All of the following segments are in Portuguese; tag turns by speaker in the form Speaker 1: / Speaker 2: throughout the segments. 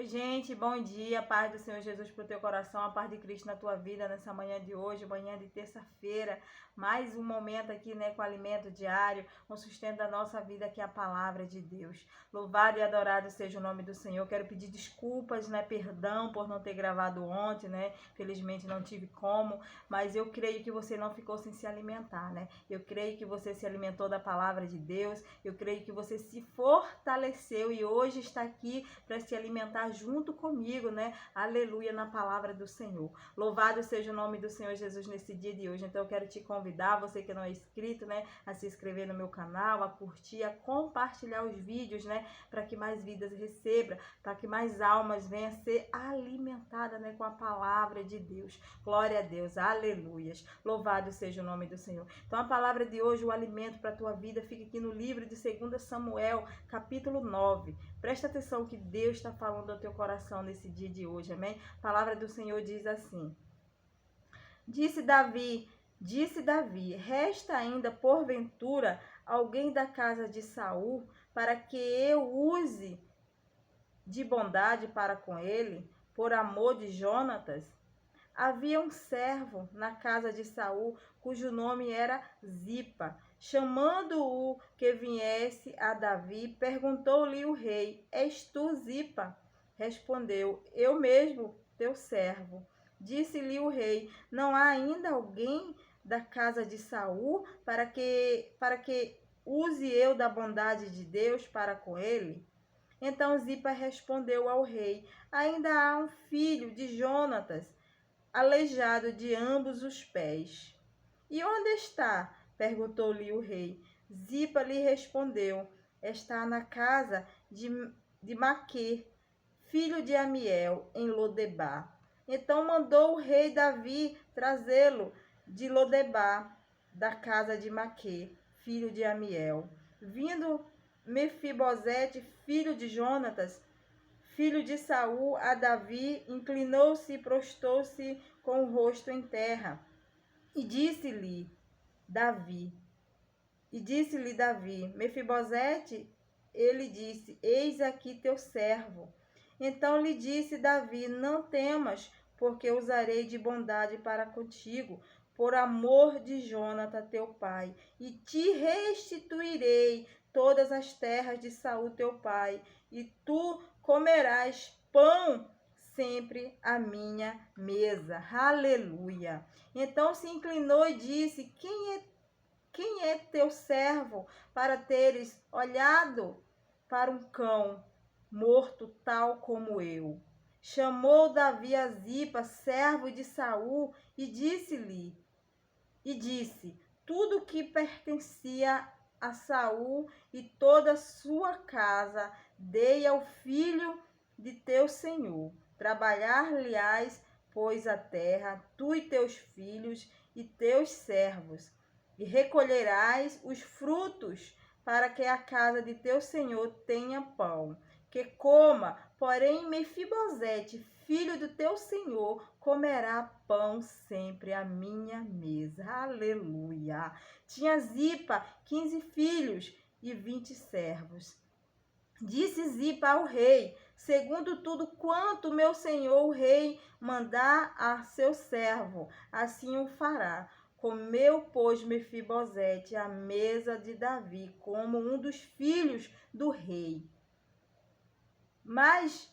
Speaker 1: Oi, gente, bom dia, paz do Senhor Jesus pro teu coração, a paz de Cristo na tua vida nessa manhã de hoje, manhã de terça-feira, mais um momento aqui, né, com alimento diário, com sustento da nossa vida, que é a palavra de Deus. Louvado e adorado seja o nome do Senhor. Quero pedir desculpas, né, perdão por não ter gravado ontem, né, felizmente não tive como, mas eu creio que você não ficou sem se alimentar, né, eu creio que você se alimentou da palavra de Deus, eu creio que você se fortaleceu e hoje está aqui para se alimentar junto comigo, né? Aleluia, na palavra do Senhor. Louvado seja o nome do Senhor Jesus nesse dia de hoje. Então eu quero te convidar, você que não é inscrito, né, a se inscrever no meu canal, a curtir, a compartilhar os vídeos, né, para que mais vidas recebam, para que mais almas venham a ser alimentadas, né, com a palavra de Deus. Glória a Deus, aleluias. Louvado seja o nome do Senhor. Então a palavra de hoje, o alimento para a tua vida, fica aqui no livro de 2 Samuel, capítulo 9. Presta atenção que Deus está falando ao teu coração nesse dia de hoje, amém? A palavra do Senhor diz assim: Disse Davi, resta ainda porventura alguém da casa de Saul para que eu use de bondade para com ele, por amor de Jonatas? Havia um servo na casa de Saul, cujo nome era Zipa. Chamando-o que viesse a Davi, perguntou-lhe o rei: És tu, Zipa? Respondeu: Eu mesmo, teu servo. Disse-lhe o rei: Não há ainda alguém da casa de Saul para que use eu da bondade de Deus para com ele? Então Zipa respondeu ao rei: Ainda há um filho de Jonatas, aleijado de ambos os pés. E onde está? Perguntou-lhe o rei. Zipa lhe respondeu: Está na casa de Maquê, filho de Amiel, em Lodebar. Então mandou o rei Davi trazê-lo de Lodebar, da casa de Maquê, filho de Amiel. Vindo Mefibosete, filho de Jonatas, filho de Saul, a Davi, inclinou-se e prostou-se com o rosto em terra. E Davi, disse-lhe Davi, Mefibosete, ele disse: Eis aqui teu servo. Então lhe disse Davi: Não temas, porque usarei de bondade para contigo, por amor de Jonatã teu pai, e te restituirei todas as terras de Saul teu pai, e tu comerás pão sempre à minha mesa. Aleluia. Então se inclinou e disse: quem é teu servo para teres olhado para um cão morto tal como eu? Chamou Davi a Zipa, servo de Saul, e disse: Tudo que pertencia a Saul e toda a sua casa dei ao filho de teu senhor. Trabalhar-lhe-ás, pois, a terra, tu e teus filhos e teus servos, e recolherás os frutos, para que a casa de teu senhor tenha pão, que coma. Porém Mefibosete, filho do teu senhor, comerá pão sempre à minha mesa. Aleluia. Tinha Zipa 15 filhos e 20 servos. Disse Zipa ao rei: Segundo tudo quanto meu senhor o rei mandar a seu servo, assim o fará. Comeu, pois, Mefibosete à mesa de Davi, como um dos filhos do rei. Mas,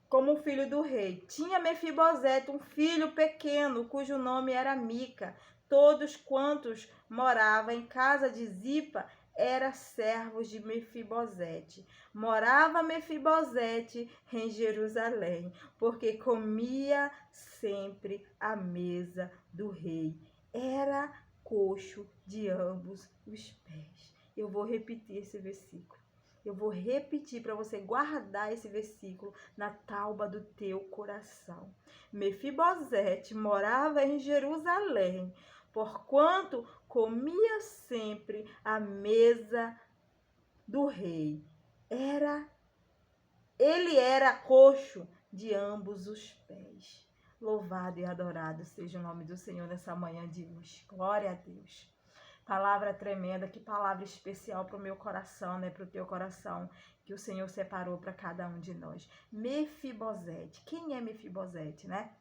Speaker 1: como filho do rei, tinha Mefibosete um filho pequeno, cujo nome era Mica. Todos quantos moravam em casa de Zipa eram servos de Mefibosete. Morava Mefibosete em Jerusalém, porque comia sempre à mesa do rei. Era coxo de ambos os pés. Eu vou repetir esse versículo. Eu vou repetir para você guardar esse versículo na tauba do teu coração. Mefibosete morava em Jerusalém, porquanto comia sempre à mesa do rei. Ele era coxo de ambos os pés. Louvado e adorado seja o nome do Senhor nessa manhã de hoje. Glória a Deus. Palavra tremenda, que palavra especial para o meu coração, né? Para o teu coração, que o Senhor separou para cada um de nós. Mefibosete. Quem é Mefibosete, né?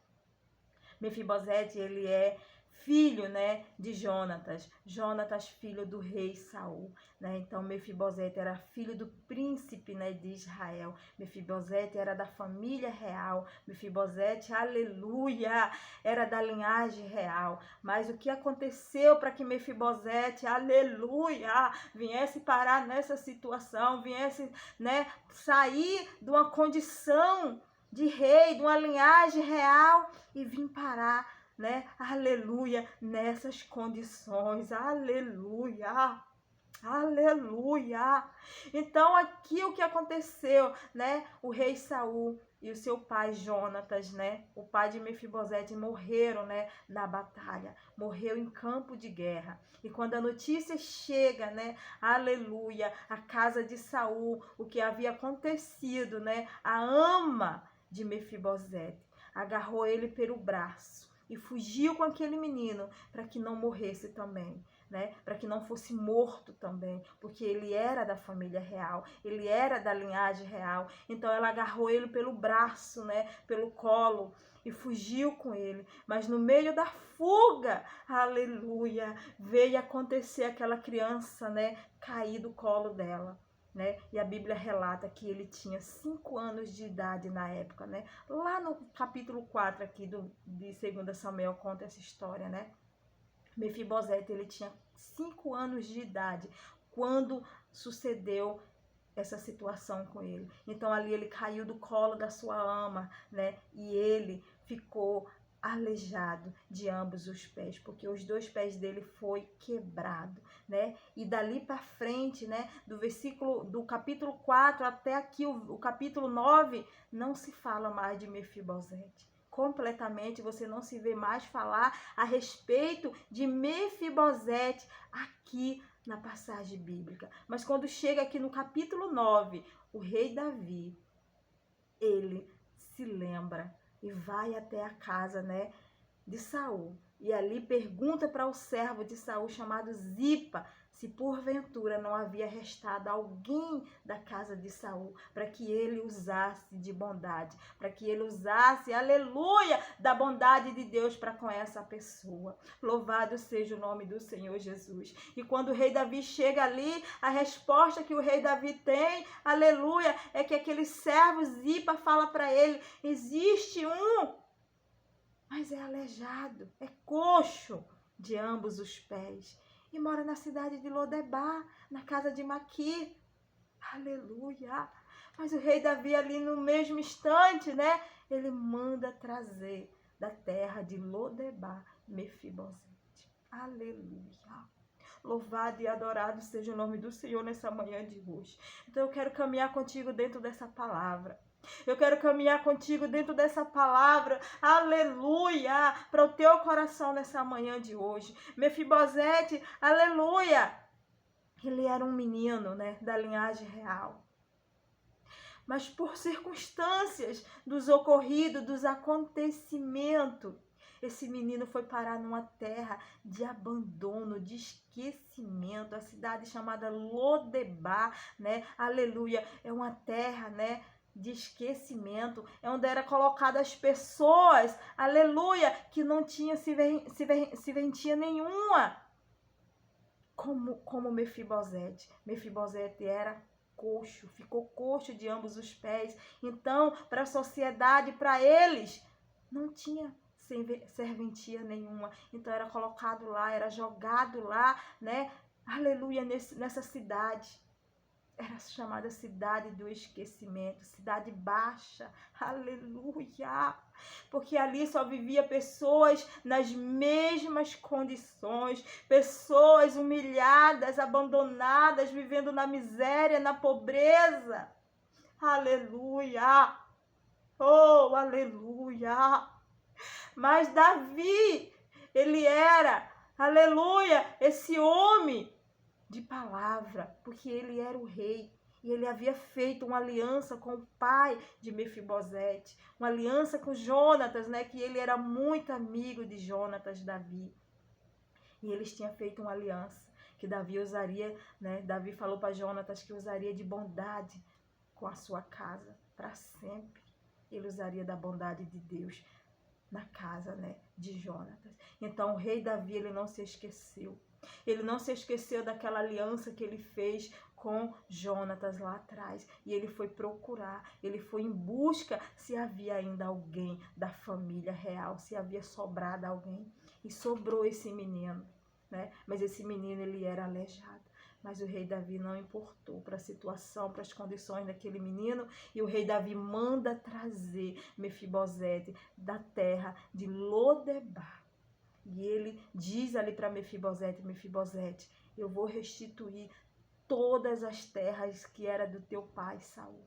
Speaker 1: Mefibosete, ele é filho, né, de Jonatas. Jonatas, filho do rei Saul, né? Então Mefibosete era filho do príncipe, né, de Israel. Mefibosete era da família real. Mefibosete, aleluia, era da linhagem real. Mas o que aconteceu para que Mefibosete, aleluia, viesse parar nessa situação, viesse, né, sair de uma condição de rei, de uma linhagem real e vir parar, né? Aleluia, nessas condições. Aleluia. Aleluia. Então aqui o que aconteceu, né? O rei Saul e o seu pai Jonatas, né? O pai de Mefibosete morreram, né, na batalha. Morreu em campo de guerra. E quando a notícia chega, né? Aleluia, a casa de Saul, o que havia acontecido, né? A ama de Mefibosete agarrou ele pelo braço e fugiu com aquele menino para que não morresse também, né? Para que não fosse morto também, porque ele era da família real, ele era da linhagem real. Então ela agarrou ele pelo braço, né? Pelo colo e fugiu com ele. Mas no meio da fuga, aleluia, veio acontecer aquela criança, né? Cair do colo dela. Né? E a Bíblia relata que ele tinha 5 anos de idade na época, né? Lá no capítulo 4 aqui de 2 Samuel conta essa história, né? Mefibosete, ele tinha 5 anos de idade quando sucedeu essa situação com ele. Então ali ele caiu do colo da sua ama, né? E ele ficou aleijado de ambos os pés, porque os 2 pés dele foi quebrado, né? E dali para frente, né, do capítulo 4 até aqui o capítulo 9, não se fala mais de Mefibosete. Completamente, você não se vê mais falar a respeito de Mefibosete aqui na passagem bíblica. Mas quando chega aqui no capítulo 9, o rei Davi, ele se lembra e vai até a casa, né, de Saul. E ali pergunta para o servo de Saul chamado Zipa se porventura não havia restado alguém da casa de Saul para que ele usasse de bondade, para que ele usasse, aleluia, da bondade de Deus para com essa pessoa. Louvado seja o nome do Senhor Jesus. E quando o rei Davi chega ali, a resposta que o rei Davi tem, aleluia, é que aquele servo Zipa fala para ele: existe um, mas é aleijado, é coxo de ambos os pés e mora na cidade de Lodebar, na casa de Maquir. Aleluia! Mas o rei Davi ali no mesmo instante, né? Ele manda trazer da terra de Lodebar Mefibosete. Aleluia! Louvado e adorado seja o nome do Senhor nessa manhã de hoje. Então eu quero caminhar contigo dentro dessa palavra. Eu quero caminhar contigo dentro dessa palavra, aleluia, para o teu coração nessa manhã de hoje. Mefibosete, aleluia, ele era um menino, né, da linhagem real. Mas por circunstâncias dos ocorridos, dos acontecimentos, esse menino foi parar numa terra de abandono, de esquecimento, a cidade chamada Lodebar, né, aleluia, é uma terra, né, de esquecimento, é onde era colocada as pessoas, aleluia, que não tinha serventia nenhuma, como Mefibosete. Mefibosete era coxo, ficou coxo de ambos os pés. Então, para a sociedade, para eles, não tinha serventia nenhuma. Então, era colocado lá, era jogado lá, né? Aleluia, nessa cidade. Era chamada cidade do esquecimento, cidade baixa, aleluia, porque ali só vivia pessoas nas mesmas condições, pessoas humilhadas, abandonadas, vivendo na miséria, na pobreza, aleluia, oh, aleluia. Mas Davi, ele era, aleluia, esse homem de palavra, porque ele era o rei e ele havia feito uma aliança com o pai de Mefibosete, uma aliança com Jonatas, né, que ele era muito amigo de Jonatas, Davi. E eles tinham feito uma aliança. que Davi usaria, né? Davi falou para Jonatas que usaria de bondade com a sua casa para sempre. Ele usaria da bondade de Deus na casa, né, de Jonatas. Então o rei Davi, ele não se esqueceu. Ele não se esqueceu daquela aliança que ele fez com Jonatas lá atrás. E ele foi procurar, ele foi em busca se havia ainda alguém da família real, se havia sobrado alguém. E sobrou esse menino, né? Mas esse menino, ele era aleijado. Mas o rei Davi não importou para a situação, para as condições daquele menino. E o rei Davi manda trazer Mefibosete da terra de Lodebar. E ele diz ali para Mefibosete, Mefibosete, eu vou restituir todas as terras que era do teu pai Saul,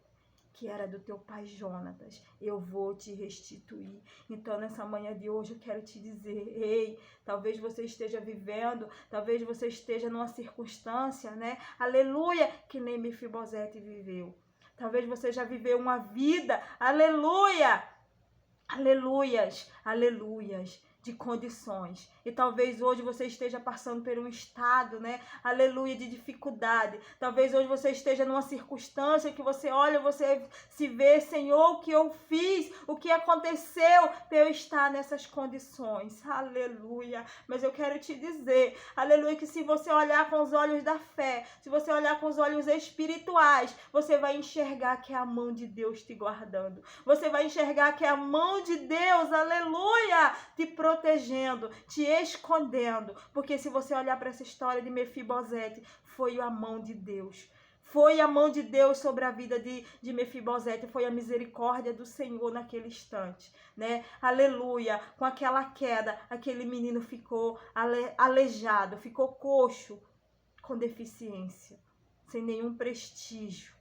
Speaker 1: que era do teu pai Jonatas, eu vou te restituir. Então, nessa manhã de hoje, eu quero te dizer, ei, talvez você esteja vivendo, talvez você esteja numa circunstância, né? Aleluia, que nem Mefibosete viveu. Talvez você já viveu uma vida, aleluia, aleluias, aleluias, de condições. E talvez hoje você esteja passando por um estado, né? Aleluia, de dificuldade. Talvez hoje você esteja numa circunstância que você olha, você se vê, Senhor, o que eu fiz, o que aconteceu para eu estar nessas condições. Aleluia. Mas eu quero te dizer, aleluia, que se você olhar com os olhos da fé, se você olhar com os olhos espirituais, você vai enxergar que é a mão de Deus te guardando. Você vai enxergar que é a mão de Deus, aleluia, te protegendo, te escondendo, porque se você olhar para essa história de Mefibosete, foi a mão de Deus. Foi a mão de Deus sobre a vida de Mefibosete, foi a misericórdia do Senhor naquele instante, né? Aleluia, com aquela queda, aquele menino ficou aleijado, ficou coxo, com deficiência, sem nenhum prestígio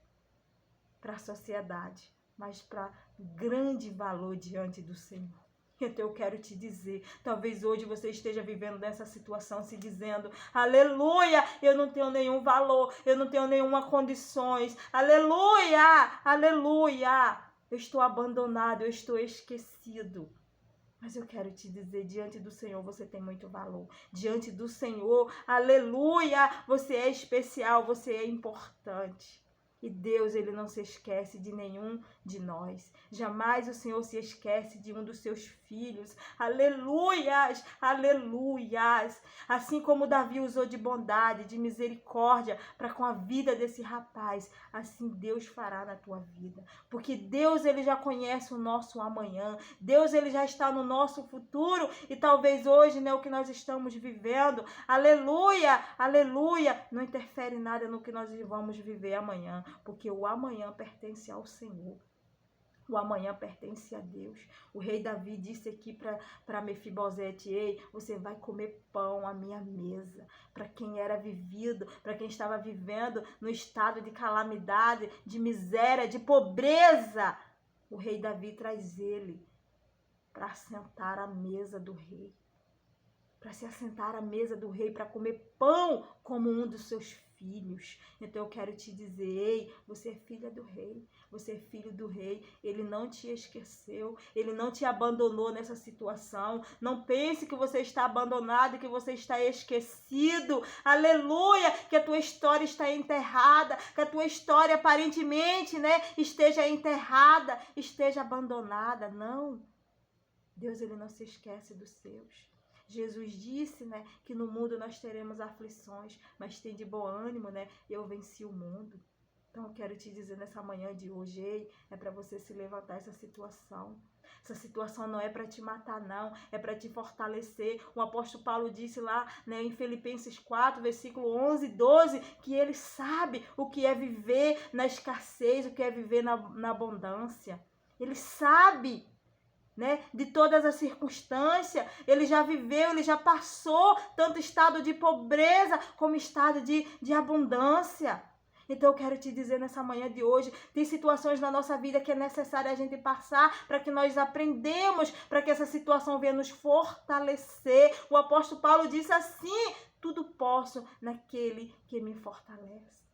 Speaker 1: para a sociedade, mas para grande valor diante do Senhor. Então eu quero te dizer, talvez hoje você esteja vivendo nessa situação se dizendo, aleluia, eu não tenho nenhum valor, eu não tenho nenhuma condições, aleluia, aleluia, eu estou abandonado, eu estou esquecido. Mas eu quero te dizer, diante do Senhor você tem muito valor, diante do Senhor, aleluia, você é especial, você é importante. E Deus, ele não se esquece de nenhum de nós. Jamais o Senhor se esquece de um dos seus filhos. Aleluias, aleluias. Assim como Davi usou de bondade, de misericórdia para com a vida desse rapaz, assim Deus fará na tua vida. Porque Deus, ele já conhece o nosso amanhã. Deus, ele já está no nosso futuro. E talvez hoje, né, o que nós estamos vivendo, aleluia, aleluia, não interfere nada no que nós vamos viver amanhã. Porque o amanhã pertence ao Senhor. O amanhã pertence a Deus. O rei Davi disse aqui para Mefibosete, ei, você vai comer pão à minha mesa. Para quem era vivido, para quem estava vivendo no estado de calamidade, de miséria, de pobreza, o rei Davi traz ele para sentar à mesa do rei. Para se assentar à mesa do rei, para comer pão como um dos seus filhos. Então eu quero te dizer, ei, você é filha do rei, você é filho do rei, ele não te esqueceu, ele não te abandonou nessa situação. Não pense que você está abandonado, que você está esquecido, aleluia, que a tua história está enterrada, que a tua história aparentemente, né, esteja enterrada, esteja abandonada. Não, Deus, ele não se esquece dos seus. Jesus disse, né, que no mundo nós teremos aflições, mas tem de bom ânimo, né? Eu venci o mundo. Então eu quero te dizer nessa manhã de hoje, ei, é para você se levantar essa situação. Essa situação não é para te matar, não, é para te fortalecer. O apóstolo Paulo disse lá, né, em Filipenses 4, versículo 11 e 12, que ele sabe o que é viver na escassez, o que é viver na abundância. Ele sabe, né, de todas as circunstâncias, ele já viveu, ele já passou tanto estado de pobreza como estado de abundância. Então eu quero te dizer nessa manhã de hoje, tem situações na nossa vida que é necessário a gente passar para que nós aprendamos, para que essa situação venha nos fortalecer. O apóstolo Paulo disse assim, tudo posso naquele que me fortalece.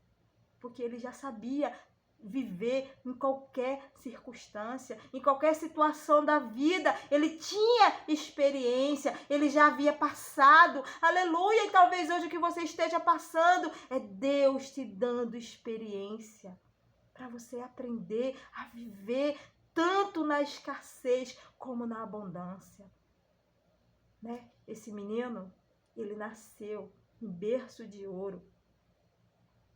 Speaker 1: Porque ele já sabia viver em qualquer circunstância, em qualquer situação da vida. Ele tinha experiência, ele já havia passado. Aleluia! E talvez hoje o que você esteja passando é Deus te dando experiência para você aprender a viver tanto na escassez como na abundância. Né? Esse menino, ele nasceu em berço de ouro.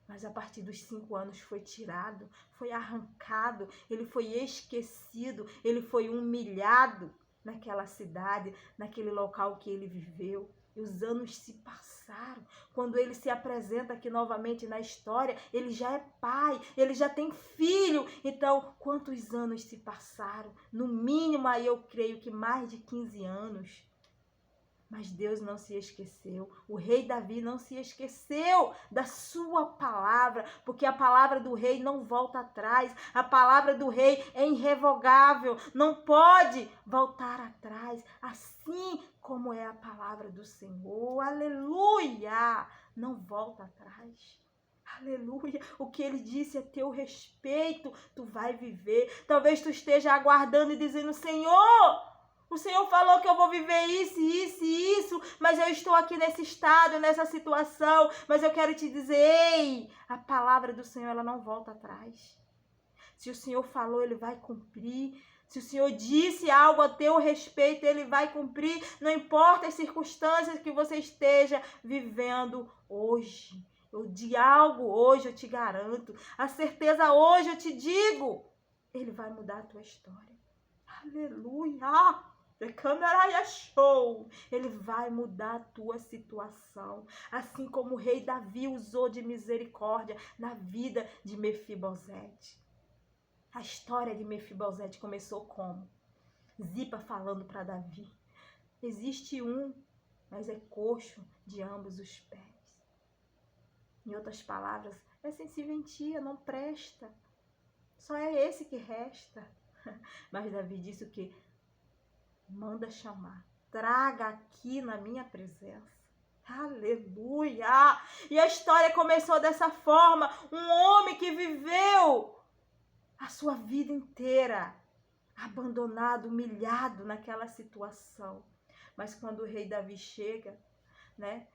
Speaker 1: Mas a partir dos 5 anos foi tirado, foi arrancado, ele foi esquecido, ele foi humilhado naquela cidade, naquele local que ele viveu. E os anos se passaram. Quando ele se apresenta aqui novamente na história, ele já é pai, ele já tem filho. Então, quantos anos se passaram? No mínimo, aí eu creio que mais de 15 anos. Mas Deus não se esqueceu, o rei Davi não se esqueceu da sua palavra, porque a palavra do rei não volta atrás, a palavra do rei é irrevogável, não pode voltar atrás, assim como é a palavra do Senhor, aleluia, não volta atrás. Aleluia, o que ele disse a teu respeito, tu vai viver. Talvez tu esteja aguardando e dizendo: Senhor, o Senhor falou que eu vou viver isso, isso e isso, mas eu estou aqui nesse estado, nessa situação. Mas eu quero te dizer, ei, a palavra do Senhor, ela não volta atrás. Se o Senhor falou, ele vai cumprir. Se o Senhor disse algo a teu respeito, ele vai cumprir. Não importa as circunstâncias que você esteja vivendo hoje. De algo hoje eu te garanto. A certeza hoje eu te digo. Ele vai mudar a tua história. Aleluia! Ele vai mudar a tua situação, assim como o rei Davi usou de misericórdia na vida de Mefibosete. A história de Mefibosete começou como? Zipa falando para Davi: existe um, mas é coxo de ambos os pés. Em outras palavras, é sem serventia, não presta. Só é esse que resta. Mas Davi disse o quê? Manda chamar, traga aqui na minha presença. Aleluia! E a história começou dessa forma. Um homem que viveu a sua vida inteira abandonado, humilhado naquela situação. Mas quando o rei Davi chega, né?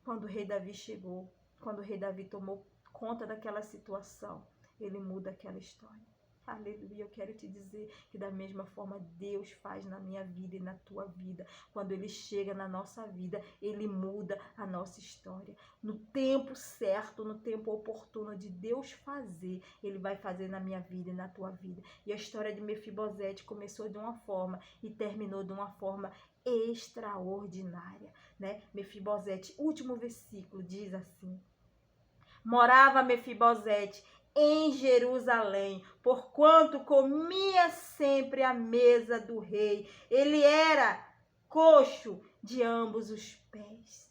Speaker 1: Quando o rei Davi chegou, quando o rei Davi tomou conta daquela situação, ele muda aquela história. Aleluia, eu quero te dizer que da mesma forma Deus faz na minha vida e na tua vida. Quando Ele chega na nossa vida, Ele muda a nossa história. No tempo certo, no tempo oportuno de Deus fazer, Ele vai fazer na minha vida e na tua vida. E a história de Mefibosete começou de uma forma e terminou de uma forma extraordinária, né? Mefibosete, último versículo, diz assim: morava Mefibosete em Jerusalém, porquanto comia sempre à mesa do rei. Ele era coxo de ambos os pés.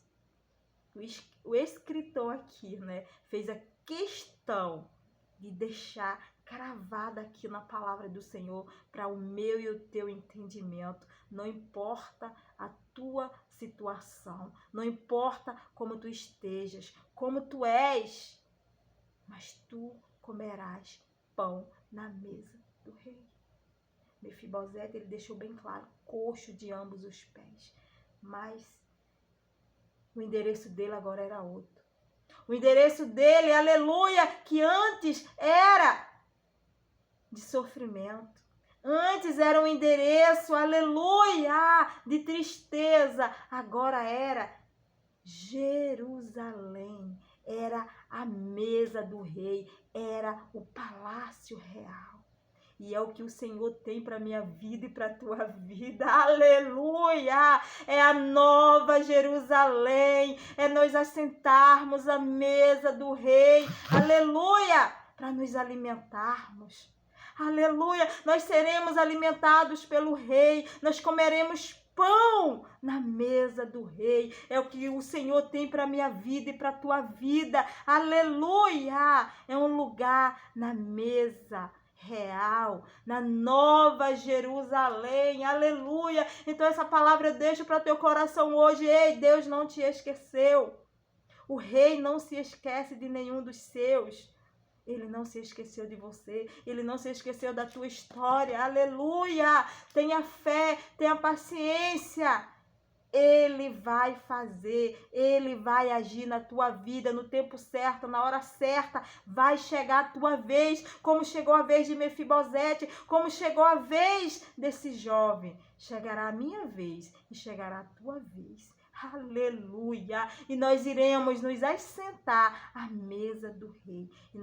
Speaker 1: O escritor aqui, né, fez a questão de deixar cravada aqui na palavra do Senhor para o meu e o teu entendimento. Não importa a tua situação, não importa como tu estejas, como tu és, mas tu comerás pão na mesa do rei. Mefibosete, ele deixou bem claro, coxo de ambos os pés. Mas o endereço dele agora era outro. O endereço dele, aleluia, que antes era de sofrimento. Antes era um endereço, aleluia, de tristeza. Agora era Jerusalém. Era a mesa do rei, era o palácio real. E é o que o Senhor tem para a minha vida e para a tua vida. Aleluia! É a nova Jerusalém. É nós assentarmos à mesa do rei. Aleluia! Para nos alimentarmos. Aleluia! Nós seremos alimentados pelo rei. Nós comeremos pão na mesa do rei. É o que o Senhor tem para a minha vida e para a tua vida. Aleluia! É um lugar na mesa real, na nova Jerusalém. Aleluia! Então essa palavra eu deixo para teu coração hoje. Ei, Deus não te esqueceu. O rei não se esquece de nenhum dos seus. Ele não se esqueceu de você, ele não se esqueceu da tua história, aleluia! Tenha fé, tenha paciência. Ele vai fazer, ele vai agir na tua vida no tempo certo, na hora certa. Vai chegar a tua vez, como chegou a vez de Mefibosete, como chegou a vez desse jovem. Chegará a minha vez e chegará a tua vez. Aleluia! E nós iremos nos assentar à mesa do rei.